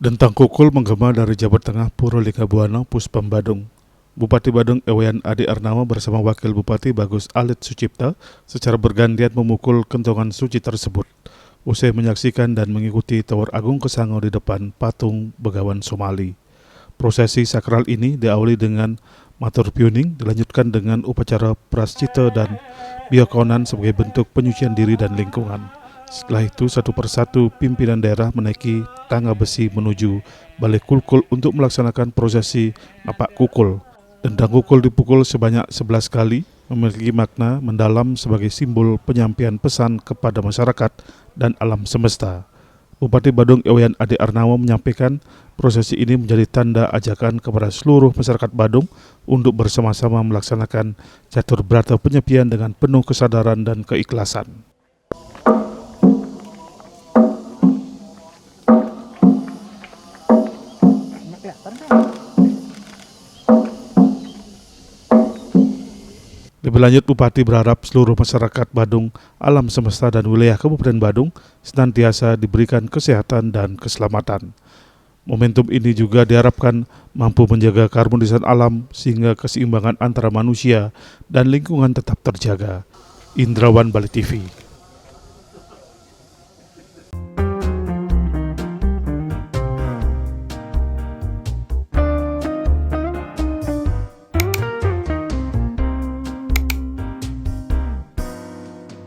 Dentang kukul menggema dari Jawa Tengah Puro Likabuana Puspam Badung. Bupati Badung Ewayan Adi Arnawa bersama Wakil Bupati Bagus Alit Sucipta secara bergantian memukul kentongan suci tersebut. Usai menyaksikan dan mengikuti Tower Agung Kesango di depan patung Begawan Somali. Prosesi sakral ini diawali dengan matur piuning, dilanjutkan dengan upacara prascita dan biokonan sebagai bentuk penyucian diri dan lingkungan. Setelah itu satu persatu pimpinan daerah menaiki tangga besi menuju Balai Kulkul untuk melaksanakan prosesi napak kukul. Dendang kukul dipukul sebanyak 11 kali, memiliki makna mendalam sebagai simbol penyampaian pesan kepada masyarakat dan alam semesta. Bupati Badung Ewayan Adi Arnawa menyampaikan prosesi ini menjadi tanda ajakan kepada seluruh masyarakat Badung untuk bersama-sama melaksanakan catur brata penyepian dengan penuh kesadaran dan keikhlasan. Lebih lanjut, Bupati berharap seluruh masyarakat Badung, alam semesta dan wilayah Kabupaten Badung senantiasa diberikan kesehatan dan keselamatan. Momentum ini juga diharapkan mampu menjaga keharmonisan alam sehingga keseimbangan antara manusia dan lingkungan tetap terjaga. Indrawan, Bali TV.